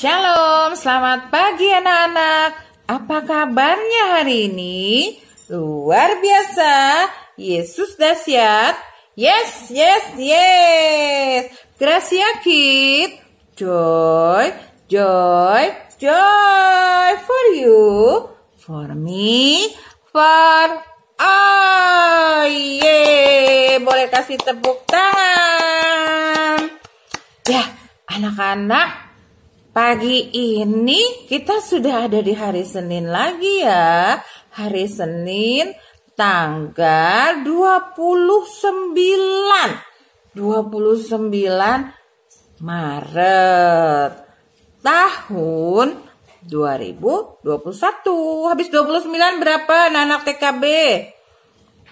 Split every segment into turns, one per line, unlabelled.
Shalom, selamat pagi anak-anak. Apa kabarnya hari ini? Luar biasa. Yesus dahsyat. Yes, yes, yes. Gracia kid. Joy, joy, joy for you, for me, for all. Yeay, boleh kasih tepuk tangan. Ya, anak-anak. Pagi ini kita sudah ada di hari Senin lagi ya. Hari Senin tanggal 29 Maret tahun 2021. Habis 29 berapa anak-anak TKB?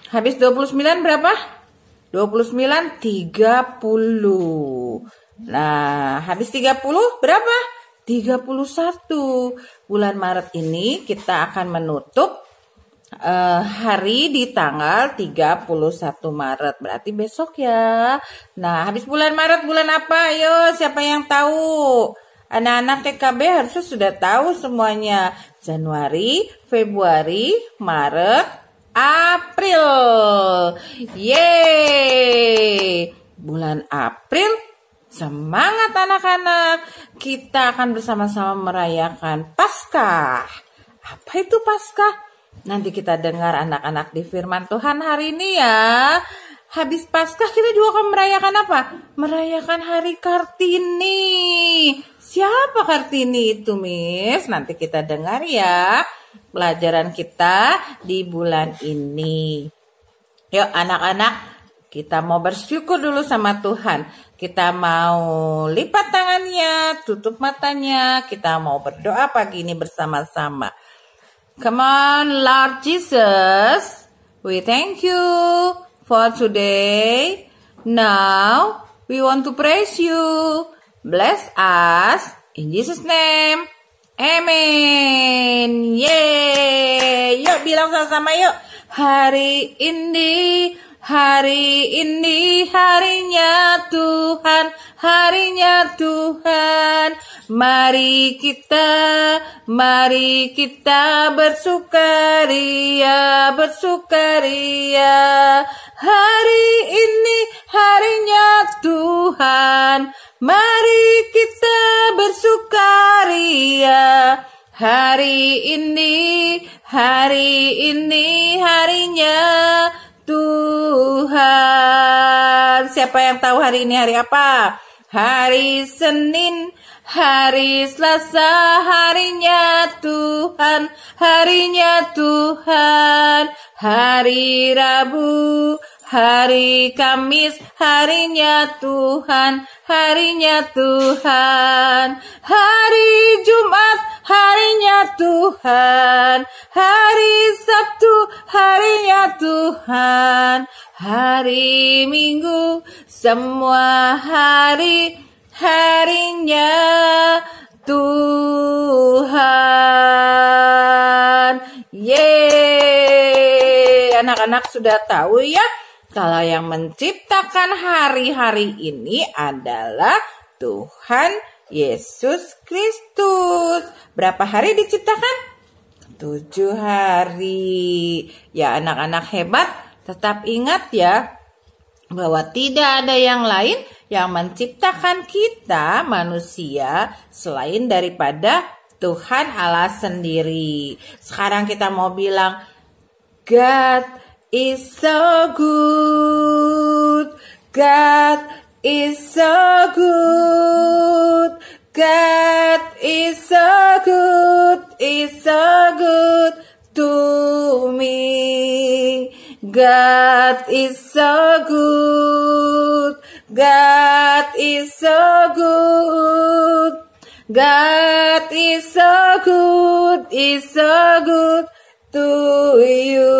Habis 29 berapa? 29 30. Nah, habis 30 berapa? 31. Bulan Maret ini kita akan menutup hari di tanggal 31 Maret. Berarti besok ya. Nah, habis bulan Maret bulan apa? Ayo, siapa yang tahu? Anak-anak TKB harusnya sudah tahu semuanya. Januari, Februari, Maret, April. Yeay. Bulan April. Semangat anak-anak, kita akan bersama-sama merayakan Paskah. Apa itu Paskah? Nanti kita dengar anak-anak di firman Tuhan hari ini ya. Habis Paskah kita juga akan merayakan apa? Merayakan Hari Kartini. Siapa Kartini itu, Miss? Nanti kita dengar ya pelajaran kita di bulan ini. Yuk anak-anak, kita mau bersyukur dulu sama Tuhan. Kita mau lipat tangannya, tutup matanya. Kita mau berdoa pagi ini bersama-sama. Come on, Lord Jesus. We thank you for today. Now, we want to praise you. Bless us. In Jesus' name. Amen. Yeay. Yuk bilang sama-sama yuk. Hari ini harinya Tuhan, harinya Tuhan. Mari kita bersukaria, bersukaria. Hari ini harinya Tuhan. Mari kita bersukaria. Hari ini harinya Tuhan. Siapa yang tahu hari ini hari apa? Hari Senin, hari Selasa, harinya Tuhan, harinya Tuhan. Hari Rabu, hari Kamis, harinya Tuhan, harinya Tuhan. Hari Jumat, harinya Tuhan. Hari Sabtu, harinya Tuhan. Hari Minggu, semua harinya Tuhan. Yeay, anak-anak sudah tahu ya, kalau yang menciptakan hari-hari ini adalah Tuhan Yesus Kristus. Berapa hari diciptakan? 7 hari. Ya anak-anak hebat, tetap ingat ya, bahwa tidak ada yang lain yang menciptakan kita manusia selain daripada Tuhan Allah sendiri. Sekarang kita mau bilang, God is so good. God is so good. God is so good. Is so good to me. God is so good. God is so good. God is so good. Is so good to you.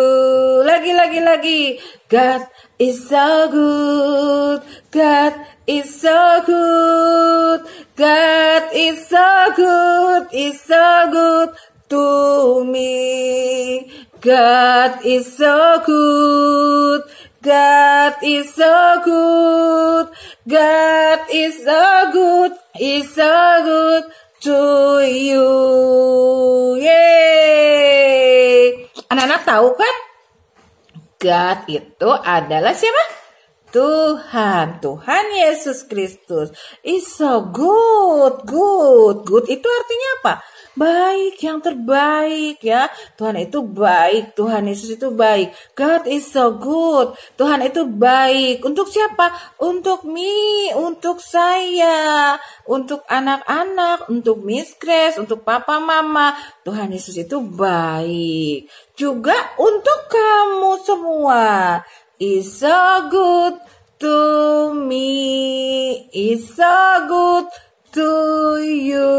Lagi. God is so good. God is so good. God is so good. Is so good to me. God is so good. God is so good. God is so good. Is so good to you. Yeay. Anak-anak tahu kan? God itu adalah siapa? Tuhan. Tuhan Yesus Kristus is so good. Good itu artinya apa? Baik, yang terbaik ya. Tuhan itu baik. Tuhan Yesus itu baik. God is so good. Tuhan itu baik. Untuk siapa? Untuk me, untuk saya, untuk anak-anak, untuk Miss Grace, untuk papa mama. Tuhan Yesus itu baik. Juga untuk kamu semua. Is so good to me. Is so good to you.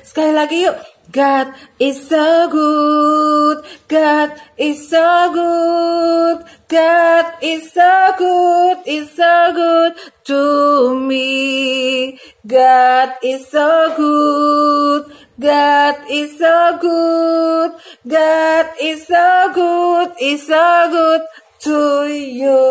Sekali lagi yuk. God is so good. God is so good. God is so good. Is so good to me. God is so good. God is so good. God is so good. Is so good to you.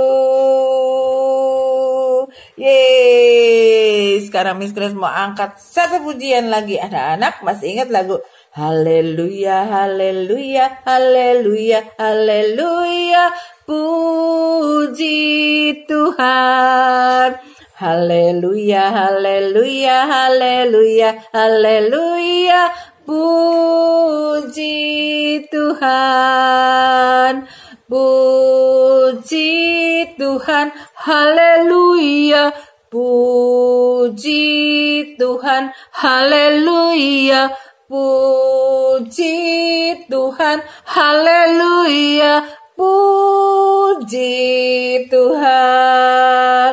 Yeay. Sekarang Miss Grace mau angkat satu pujian lagi. Anak-anak masih ingat lagu Haleluya, haleluya, haleluya, haleluya. Puji Tuhan. Haleluya, haleluya, haleluya, haleluya. Puji Tuhan. Puji Tuhan, haleluya. Puji Tuhan, haleluya. Puji Tuhan, haleluya. Puji Tuhan.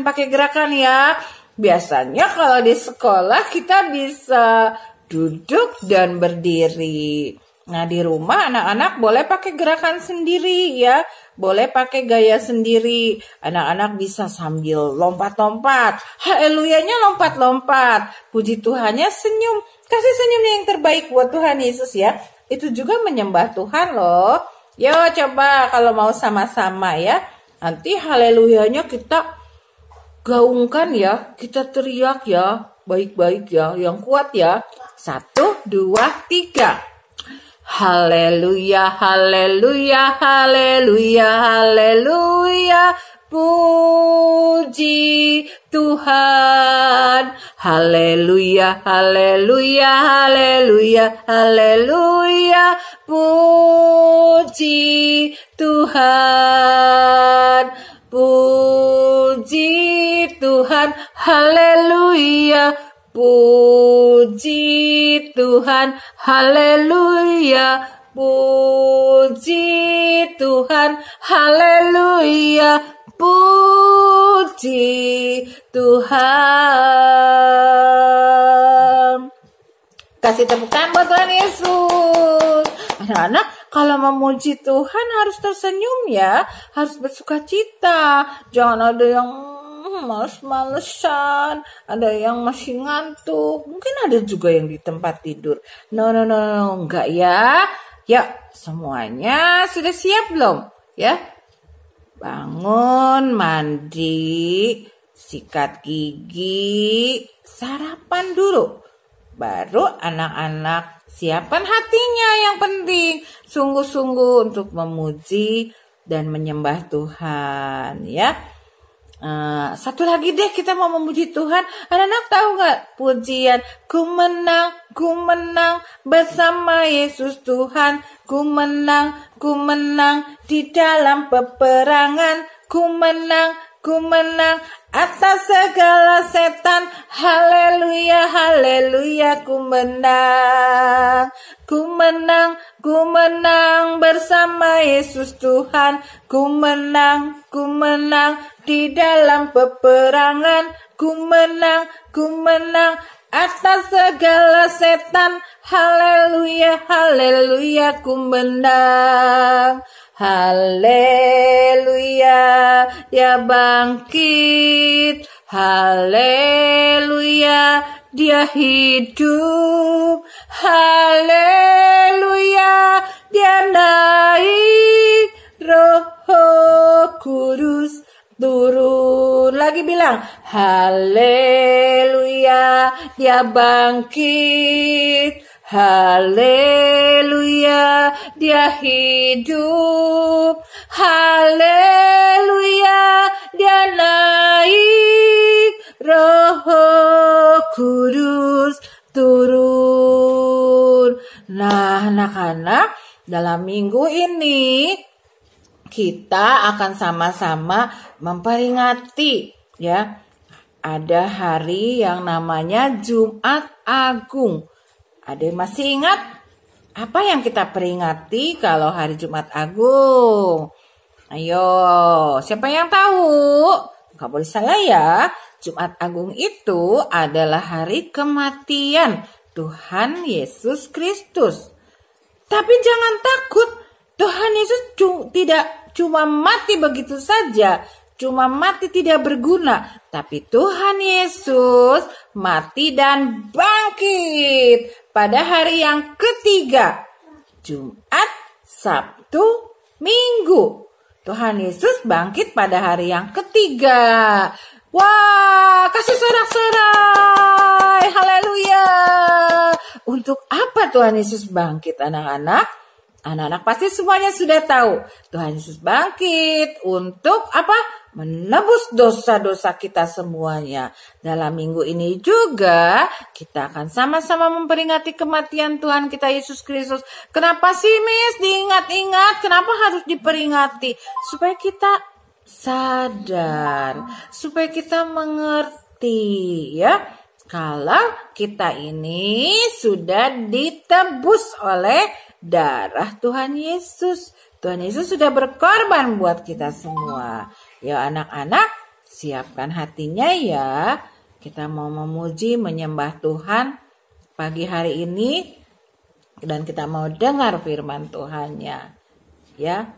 Pakai gerakan ya. Biasanya kalau di sekolah kita bisa duduk dan berdiri. Nah, di rumah anak-anak boleh pakai gerakan sendiri ya. Boleh pakai gaya sendiri. Anak-anak bisa sambil lompat-lompat. Haleluyanya lompat-lompat. Puji Tuhannya senyum. Kasih senyumnya yang terbaik buat Tuhan Yesus ya. Itu juga menyembah Tuhan loh. Yo coba kalau mau sama-sama ya. Nanti haleluyanya kita gaungkan ya. Kita teriak ya. Baik-baik ya. Yang kuat ya. 1, 2, 3. Haleluya, haleluya, haleluya, haleluya. Puji Tuhan. Haleluya, haleluya, haleluya, haleluya. Puji Tuhan. Puji Tuhan. Haleluya. Puji Tuhan, haleluya. Puji Tuhan, haleluya. Puji Tuhan. Kasih tepukan buat Tuhan Yesus. Anak-anak, kalau memuji Tuhan harus tersenyum ya. Harus bersuka cita. Jangan ada yang males-malesan, ada yang masih ngantuk, mungkin ada juga yang di tempat tidur. No, enggak ya. Ya, semuanya sudah siap belum? Ya, bangun, mandi, sikat gigi, sarapan dulu. Baru anak-anak siapkan hatinya yang penting. Sungguh-sungguh untuk memuji dan menyembah Tuhan ya. Satu lagi deh kita mau memuji Tuhan. Anak-anak tahu gak pujian? Ku menang bersama Yesus Tuhan. Ku menang di dalam peperangan. Ku menang atas segala setan. Haleluya, haleluya. Ku menang bersama Yesus Tuhan. Ku menang di dalam peperangan. Ku menang atas segala setan. Haleluya, haleluya. Ku menang. Haleluya, dia bangkit. Haleluya, dia hidup. Haleluya, dia naik. Roh Kudus turun Lagi bilang, haleluya, dia bangkit. Haleluya, dia hidup. Haleluya, dia naik. Roh Kudus turun. Nah, anak-anak, dalam minggu ini kita akan sama-sama memperingati, ya. Ada hari yang namanya Jumat Agung. Ada yang masih ingat apa yang kita peringati kalau hari Jumat Agung? Ayo, siapa yang tahu? Gak boleh salah ya. Jumat Agung itu adalah hari kematian Tuhan Yesus Kristus. Tapi jangan takut, Tuhan Yesus tidak cuma mati begitu saja. Cuma mati tidak berguna, tapi Tuhan Yesus mati dan bangkit pada hari yang ketiga, Jumat, Sabtu, Minggu. Tuhan Yesus bangkit pada hari yang ketiga. Wah, kasih sorak-sorai, haleluya. Untuk apa Tuhan Yesus bangkit, anak-anak? Anak-anak pasti semuanya sudah tahu. Tuhan Yesus bangkit untuk apa? Menebus dosa-dosa kita semuanya. Dalam minggu ini juga kita akan sama-sama memperingati kematian Tuhan kita Yesus Kristus. Kenapa sih, Miss? Diingat-ingat, kenapa harus diperingati? Supaya kita sadar, supaya kita mengerti, ya. Kalau kita ini sudah ditebus oleh darah Tuhan Yesus. Tuhan Yesus sudah berkorban buat kita semua. Ya anak-anak, siapkan hatinya ya. Kita mau memuji, menyembah Tuhan pagi hari ini. Dan kita mau dengar firman Tuhan-Nya. Ya.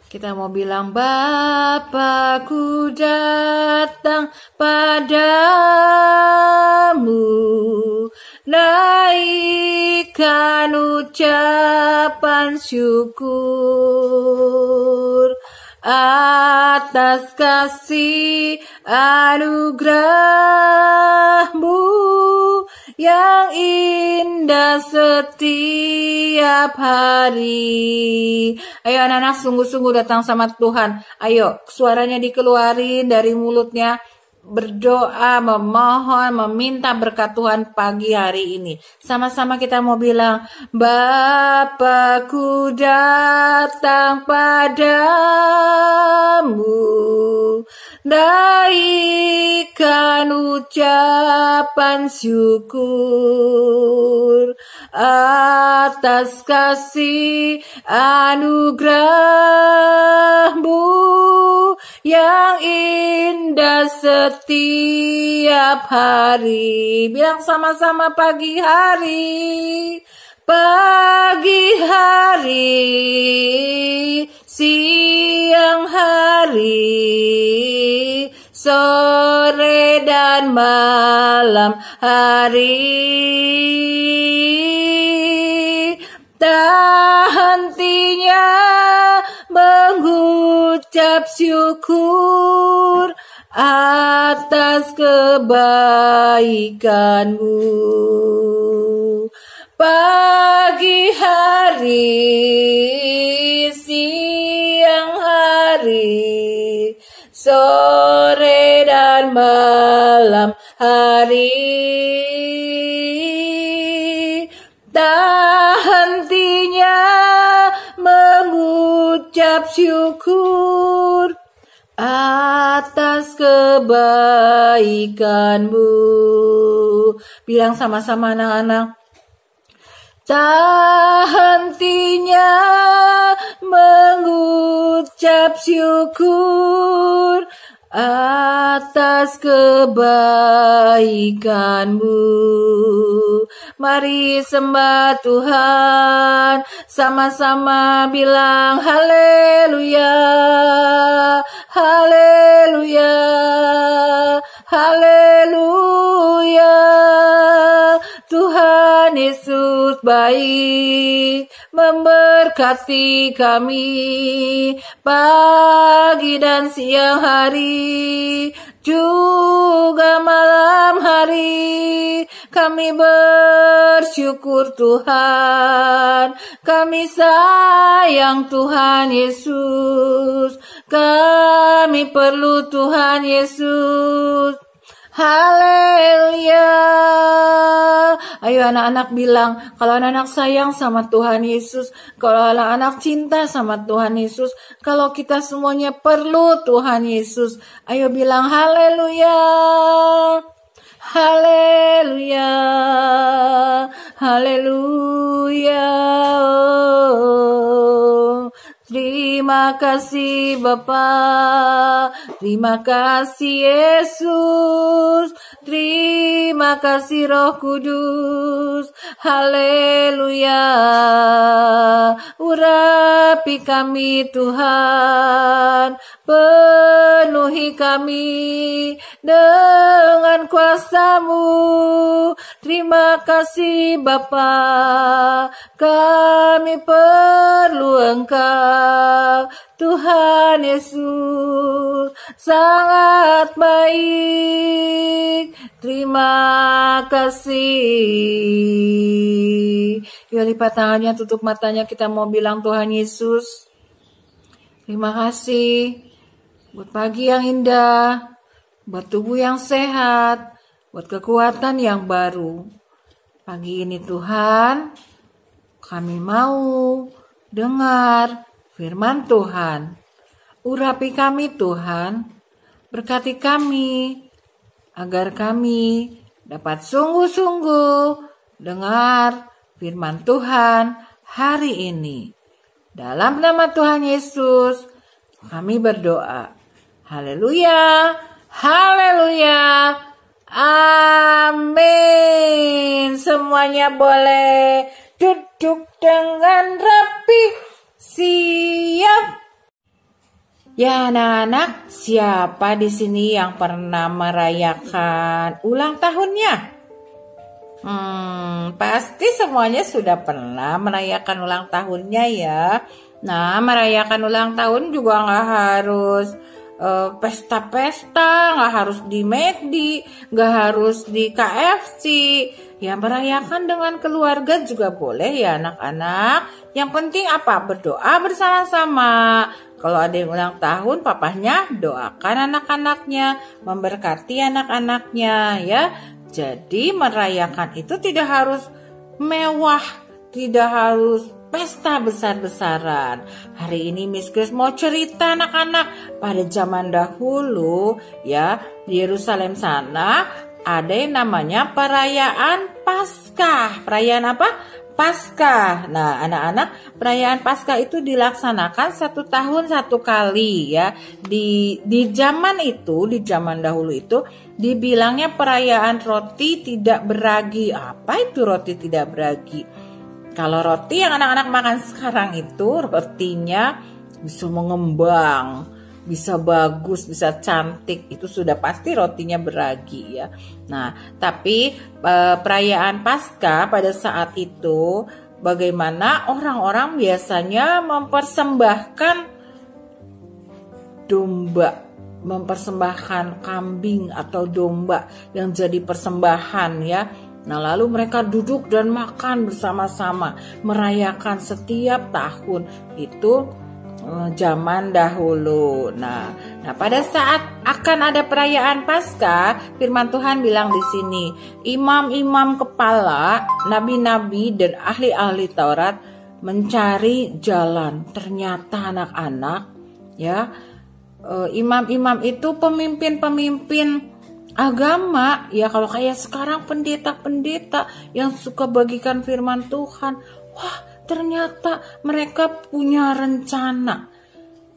Kita mau bilang, Bapakku datang padamu, naikkan ucapan syukur atas kasih anugerah-Mu yang indah setiap hari. Ayo anak-anak, sungguh-sungguh datang sama Tuhan. Ayo, suaranya dikeluarin dari mulutnya. Berdoa, memohon, meminta berkat Tuhan pagi hari ini. Sama-sama kita mau bilang, Bapakku datang padamu, naikkan ucapan syukur atas kasih anugerah-Mu yang indah setiap hari. Bilang sama-sama, pagi hari, pagi hari, siang hari, sore dan malam hari. Tak hentinya mengucap syukur atas kebaikan-Mu. Pagi hari, siang hari, sore dan malam hari. Tak hentinya mengucap syukur atas kebaikan-Mu. Bilang sama-sama anak-anak. Tak hentinya mengucap syukur atas kebaikan-Mu. Mari sembah Tuhan, sama-sama bilang haleluya, haleluya, haleluya. Tuhan Yesus baik memberkati kami pagi dan siang hari, juga malam hari. Kami bersyukur Tuhan, kami sayang Tuhan Yesus, kami perlu Tuhan Yesus. Haleluya. Ayo anak-anak bilang, kalau anak-anak sayang sama Tuhan Yesus, kalau anak-anak cinta sama Tuhan Yesus, kalau kita semuanya perlu Tuhan Yesus. Ayo bilang haleluya. Haleluya. Haleluya. Terima kasih Bapa, terima kasih Yesus, terima kasih Roh Kudus. Haleluya. Urapi kami Tuhan, penuhi kami dengan kuasa-Mu. Terima kasih Bapa, kami perlu Engkau. Tuhan Yesus sangat baik. Terima kasih. Yuk lipat tangannya, tutup matanya, kita mau bilang Tuhan Yesus, terima kasih buat pagi yang indah, buat tubuh yang sehat, buat kekuatan yang baru. Pagi ini Tuhan, kami mau dengar firman Tuhan. Urapi kami Tuhan, berkati kami, agar kami dapat sungguh-sungguh dengar firman Tuhan hari ini. Dalam nama Tuhan Yesus, kami berdoa. Haleluya, haleluya, amin. Semuanya boleh duduk dengan rapi. Siap. Ya anak-anak, siapa di sini yang pernah merayakan ulang tahunnya? Pasti semuanya sudah pernah merayakan ulang tahunnya ya. Nah, merayakan ulang tahun juga nggak harus pesta-pesta, nggak harus di McD, nggak harus di KFC. Ya, merayakan dengan keluarga juga boleh ya anak-anak. Yang penting apa? Berdoa bersama-sama. Kalau ada yang ulang tahun, papahnya doakan anak-anaknya, memberkati anak-anaknya ya. Jadi merayakan itu tidak harus mewah, tidak harus pesta besar-besaran. Hari ini Miss Grace mau cerita anak-anak, pada zaman dahulu ya, di Yerusalem sana ada yang namanya perayaan Paskah. Perayaan apa? Paskah. Nah, anak-anak, perayaan Paskah itu dilaksanakan 1 tahun 1 kali ya. Di zaman itu, di zaman dahulu itu dibilangnya perayaan roti tidak beragi. Apa itu roti tidak beragi? Kalau roti yang anak-anak makan sekarang itu rotinya bisa mengembang, bisa bagus, bisa cantik, itu sudah pasti rotinya beragi ya. Nah, tapi perayaan Paskah pada saat itu bagaimana orang-orang biasanya mempersembahkan domba, mempersembahkan kambing atau domba yang jadi persembahan ya. Nah, lalu mereka duduk dan makan bersama-sama, merayakan setiap tahun. Itu zaman dahulu. Nah, pada saat akan ada perayaan Paskah, firman Tuhan bilang di sini, imam-imam kepala, nabi-nabi dan ahli-ahli Taurat mencari jalan. Ternyata anak-anak, ya, imam-imam itu pemimpin-pemimpin agama, ya kalau kayak sekarang pendeta-pendeta yang suka bagikan firman Tuhan. Wah, ternyata mereka punya rencana,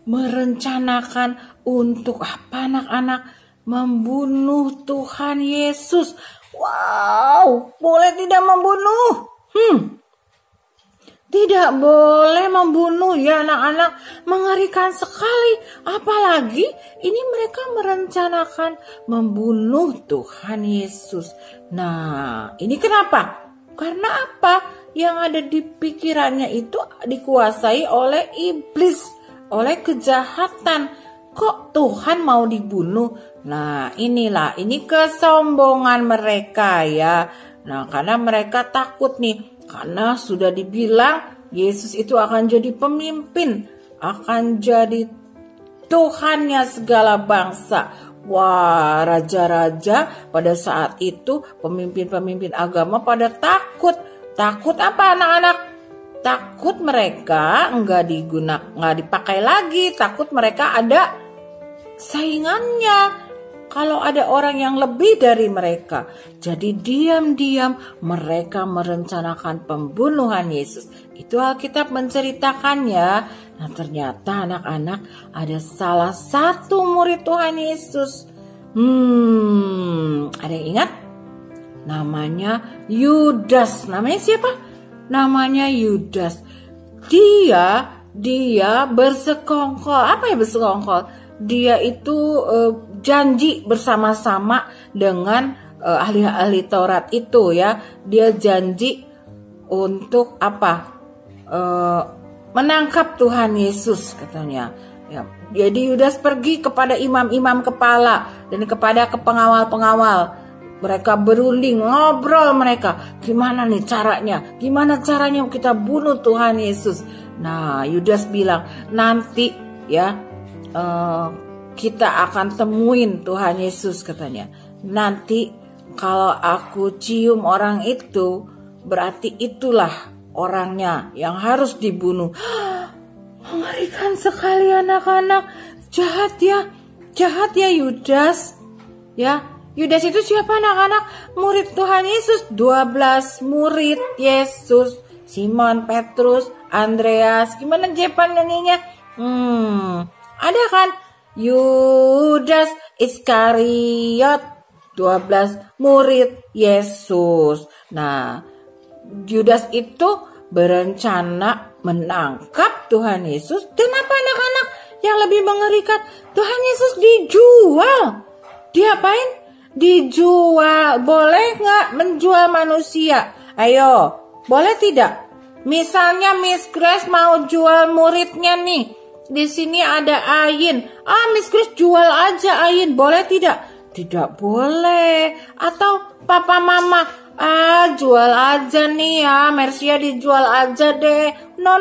merencanakan untuk apa anak-anak? Membunuh Tuhan Yesus. Wow, boleh tidak membunuh? Tidak boleh membunuh ya anak-anak, mengerikan sekali. Apalagi ini mereka merencanakan membunuh Tuhan Yesus. Nah, ini kenapa? Karena apa? yang ada di pikirannya itu dikuasai oleh iblis, oleh kejahatan. Kok Tuhan mau dibunuh? Nah, ini kesombongan mereka ya. Nah, karena mereka takut nih, karena sudah dibilang Yesus itu akan jadi pemimpin, akan jadi Tuhannya segala bangsa. Wah, raja-raja pada saat itu, pemimpin-pemimpin agama pada takut. Takut apa anak-anak? Takut mereka nggak dipakai lagi. Takut mereka ada saingannya. Kalau ada orang yang lebih dari mereka. Jadi diam-diam mereka merencanakan pembunuhan Yesus. Itu Alkitab menceritakannya. Nah, ternyata anak-anak ada salah satu murid Tuhan Yesus. Ada yang ingat? Namanya Yudas. Namanya siapa? Namanya Yudas. Dia bersekongkol. Apa ya bersekongkol? Dia itu janji bersama-sama dengan ahli-ahli Taurat itu ya. Dia janji untuk apa? Menangkap Tuhan Yesus katanya. Ya. Jadi Yudas pergi kepada imam-imam kepala dan kepada pengawal-pengawal. Mereka berunding, ngobrol mereka. Gimana nih caranya? Gimana caranya kita bunuh Tuhan Yesus? Nah, Yudas bilang, nanti ya kita akan temuin Tuhan Yesus katanya. Nanti kalau aku cium orang itu, berarti itulah orangnya yang harus dibunuh. Mengerikan sekali anak-anak. Jahat ya Yudas. Ya, Yudas itu siapa anak-anak? Murid Tuhan Yesus. 12 murid Yesus. Simon, Petrus, Andreas. Gimana Jepan nyanyinya? Ada kan? Yudas Iskariot, 12 murid Yesus. Nah, Yudas itu berencana menangkap Tuhan Yesus. Dan apa anak-anak yang lebih mengerikan? Tuhan Yesus dijual. Diapain? Dijual. Boleh nggak menjual manusia? Ayo, boleh tidak? Misalnya Miss Grace mau jual muridnya nih. Di sini ada Ayin. Miss Grace jual aja Ayin. Boleh tidak? Tidak boleh. Atau papa mama, jual aja nih ya. Mercia dijual aja deh. No.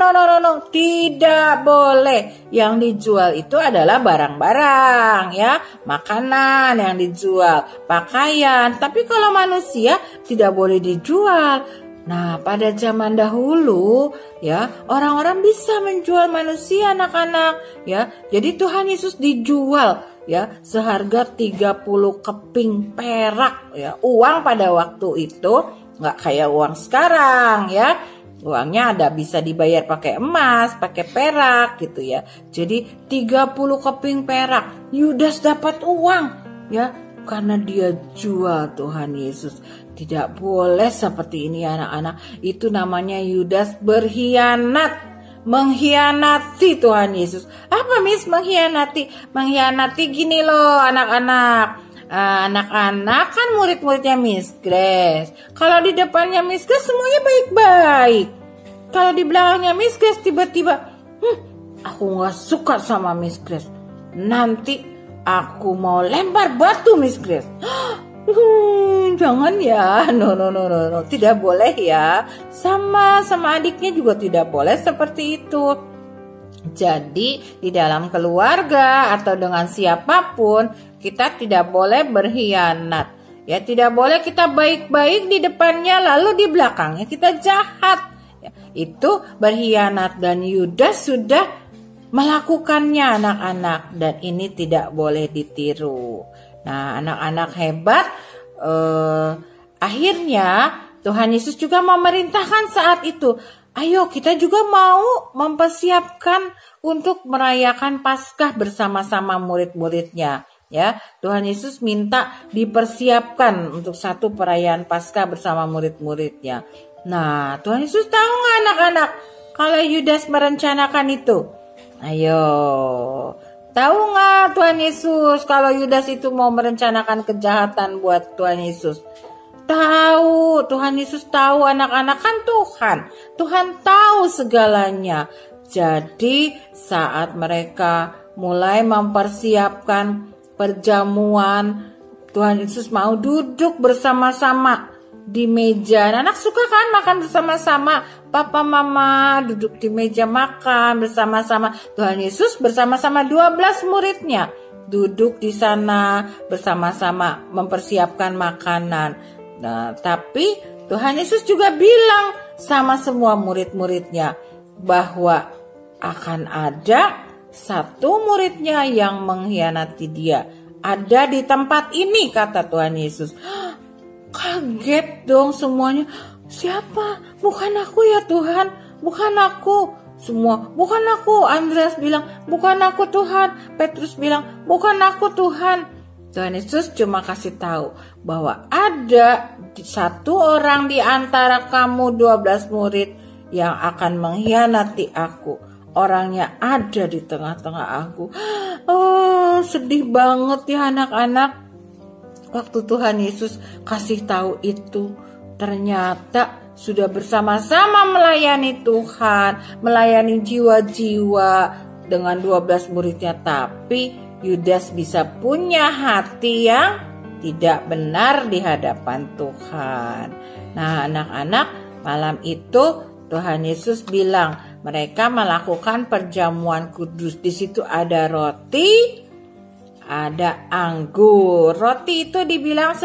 Tidak boleh. Yang dijual itu adalah barang-barang ya. Makanan yang dijual. Pakaian. Tapi kalau manusia tidak boleh dijual. Nah, pada zaman dahulu ya, orang-orang bisa menjual manusia anak-anak ya. Jadi Tuhan Yesus dijual ya seharga 30 keping perak ya. Uang pada waktu itu nggak kayak uang sekarang ya. Uangnya ada bisa dibayar pakai emas, pakai perak gitu ya. Jadi 30 keping perak. Yudas dapat uang ya karena dia jual Tuhan Yesus. Tidak boleh seperti ini anak-anak. Itu namanya Yudas berkhianat. Mengkhianati Tuhan Yesus. Apa Miss mengkhianati? Mengkhianati gini loh anak-anak. Anak-anak kan murid-muridnya Miss Grace. Kalau di depannya Miss Grace semuanya baik-baik. Kalau di belakangnya Miss Grace tiba-tiba, aku gak suka sama Miss Grace. Nanti aku mau lempar batu Miss Grace. Jangan ya, no, tidak boleh ya. Sama adiknya juga tidak boleh seperti itu. Jadi di dalam keluarga atau dengan siapapun kita tidak boleh berkhianat. Ya, tidak boleh kita baik-baik di depannya lalu di belakangnya kita jahat. Ya, itu berkhianat dan Yudas sudah melakukannya anak-anak dan ini tidak boleh ditiru. Nah, anak-anak hebat. Akhirnya Tuhan Yesus juga memerintahkan saat itu, ayo kita juga mau mempersiapkan untuk merayakan Paskah bersama-sama murid-muridnya. Ya, Tuhan Yesus minta dipersiapkan untuk satu perayaan Paskah bersama murid-muridnya. Nah, Tuhan Yesus tahu nggak anak-anak kalau Yudas merencanakan itu? Ayo, tahu nggak Tuhan Yesus kalau Yudas itu mau merencanakan kejahatan buat Tuhan Yesus? tahu, Tuhan Yesus tahu anak-anak kan Tuhan. Tuhan tahu segalanya. Jadi saat mereka mulai mempersiapkan perjamuan, Tuhan Yesus mau duduk bersama-sama di meja. Anak suka kan makan bersama-sama? Papa mama duduk di meja makan bersama-sama. Tuhan Yesus bersama-sama 12 muridnya duduk di sana bersama-sama mempersiapkan makanan. Nah, tapi Tuhan Yesus juga bilang sama semua murid-muridnya bahwa akan ada satu muridnya yang mengkhianati dia. Ada di tempat ini, kata Tuhan Yesus. Kaget dong semuanya. Siapa? Bukan aku ya Tuhan, bukan aku. Semua, bukan aku. Andreas bilang, bukan aku Tuhan. Petrus bilang, bukan aku Tuhan. Tuhan Yesus cuma kasih tahu bahwa ada satu orang di antara kamu 12 murid yang akan mengkhianati aku. Orangnya ada di tengah-tengah aku. Oh, sedih banget ya anak-anak. Waktu Tuhan Yesus kasih tahu itu, ternyata sudah bersama-sama melayani Tuhan, melayani jiwa-jiwa dengan 12 muridnya. Tapi Yudas bisa punya hati yang tidak benar di hadapan Tuhan. Nah, anak-anak, malam itu Tuhan Yesus bilang mereka melakukan perjamuan kudus. Di situ ada roti, ada anggur. Roti itu dibilang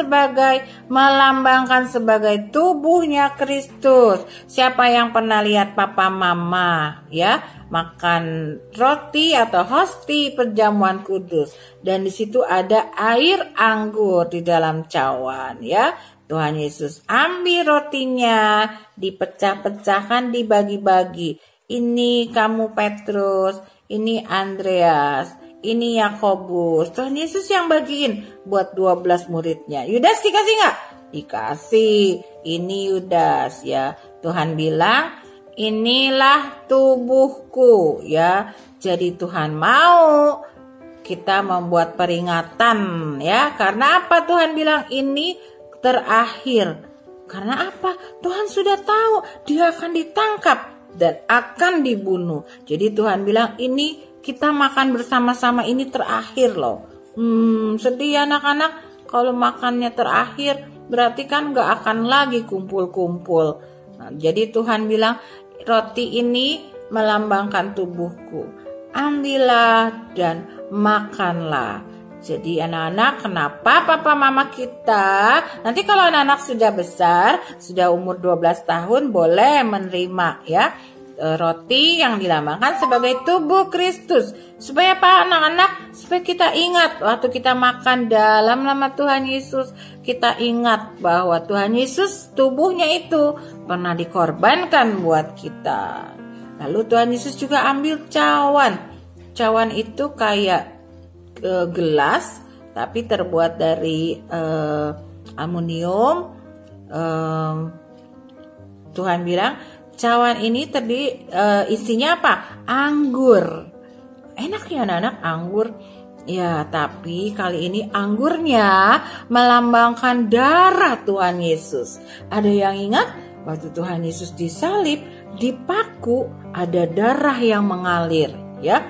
melambangkan sebagai tubuhnya Kristus. Siapa yang pernah lihat papa mama ya makan roti atau hosti perjamuan kudus, dan di situ ada air anggur di dalam cawan ya. Tuhan Yesus ambil rotinya, dipecah-pecahkan, dibagi-bagi. Ini kamu Petrus, ini Andreas, ini Yakobus. Tuhan Yesus yang bagiin buat 12 muridnya. Yudas dikasih nggak? Dikasih. Ini Yudas ya. Tuhan bilang, inilah tubuhku ya. Jadi Tuhan mau kita membuat peringatan ya. Karena apa Tuhan bilang ini terakhir? Karena apa? Tuhan sudah tahu dia akan ditangkap dan akan dibunuh. Jadi Tuhan bilang ini kita makan bersama-sama, ini terakhir loh. Sedih ya anak-anak. Kalau makannya terakhir berarti kan gak akan lagi kumpul-kumpul. Nah, jadi Tuhan bilang roti ini melambangkan tubuhku. Ambillah dan makanlah. Jadi anak-anak, kenapa papa mama kita nanti kalau anak-anak sudah besar, sudah umur 12 tahun boleh menerima ya roti yang dilambangkan sebagai tubuh Kristus. Supaya apa anak-anak? Supaya kita ingat waktu kita makan dalam nama Tuhan Yesus, kita ingat bahwa Tuhan Yesus tubuhnya itu pernah dikorbankan buat kita. Lalu Tuhan Yesus juga ambil cawan. Cawan itu kayak gelas tapi terbuat dari aluminium. Tuhan bilang cawan ini isinya apa? Anggur. Enak ya anak-anak anggur. Ya, tapi kali ini anggurnya melambangkan darah Tuhan Yesus. Ada yang ingat waktu Tuhan Yesus disalib, dipaku, ada darah yang mengalir ya.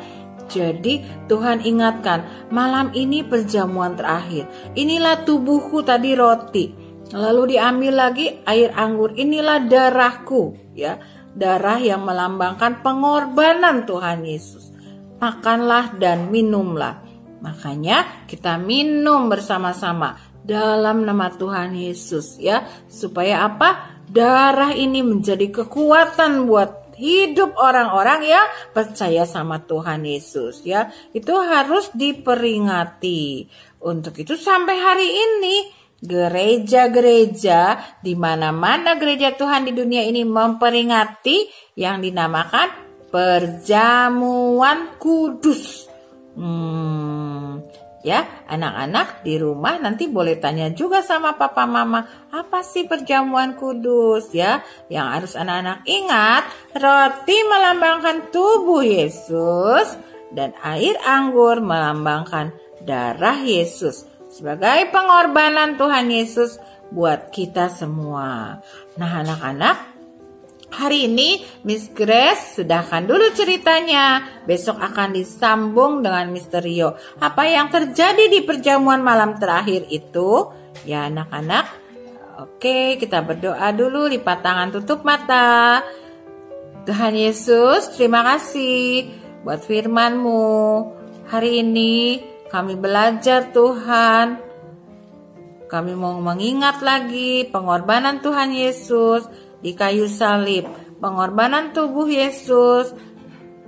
Jadi Tuhan ingatkan, malam ini perjamuan terakhir. Inilah tubuhku, tadi roti. Lalu diambil lagi air anggur. Inilah darahku, ya. Darah yang melambangkan pengorbanan Tuhan Yesus. Makanlah dan minumlah. Makanya kita minum bersama-sama dalam nama Tuhan Yesus, ya. Supaya apa? Darah ini menjadi kekuatan buat hidup orang-orang yang percaya sama Tuhan Yesus ya. Itu harus diperingati. Untuk itu sampai hari ini gereja-gereja di mana-mana gereja Tuhan di dunia ini memperingati yang dinamakan perjamuan kudus. Ya, anak-anak di rumah nanti boleh tanya juga sama papa mama, apa sih perjamuan kudus ya? Yang harus anak-anak ingat, roti melambangkan tubuh Yesus dan air anggur melambangkan darah Yesus sebagai pengorbanan Tuhan Yesus buat kita semua. Nah anak-anak, hari ini Miss Grace sudahkan dulu ceritanya. Besok akan disambung dengan Misterio. Apa yang terjadi di perjamuan malam terakhir itu? Ya anak-anak, oke kita berdoa dulu, lipat tangan, tutup mata. Tuhan Yesus, terima kasih buat firman-Mu. Hari ini kami belajar Tuhan. Kami mau mengingat lagi pengorbanan Tuhan Yesus di kayu salib. Pengorbanan tubuh Yesus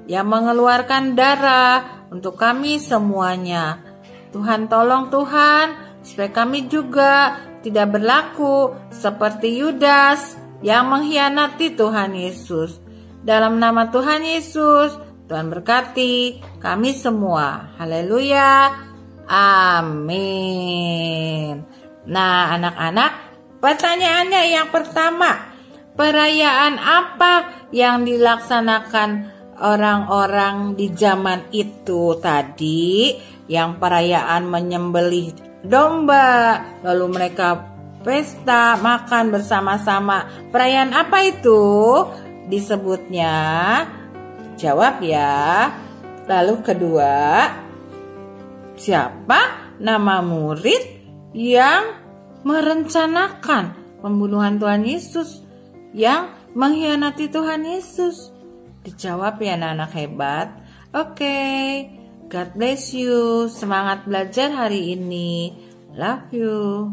yang mengeluarkan darah untuk kami semuanya. Tuhan tolong Tuhan supaya kami juga tidak berlaku seperti Yudas yang mengkhianati Tuhan Yesus. Dalam nama Tuhan Yesus, Tuhan berkati kami semua. Haleluya. Amin. Nah, anak-anak, pertanyaannya yang pertama, perayaan apa yang dilaksanakan orang-orang di zaman itu tadi? Yang perayaan menyembelih domba, lalu mereka pesta, makan bersama-sama. Perayaan apa itu disebutnya? Jawab ya. Lalu kedua, siapa nama murid yang merencanakan pembunuhan Tuhan Yesus, yang mengkhianati Tuhan Yesus? Dijawab ya anak-anak hebat. Oke, God bless you. Semangat belajar hari ini. Love you.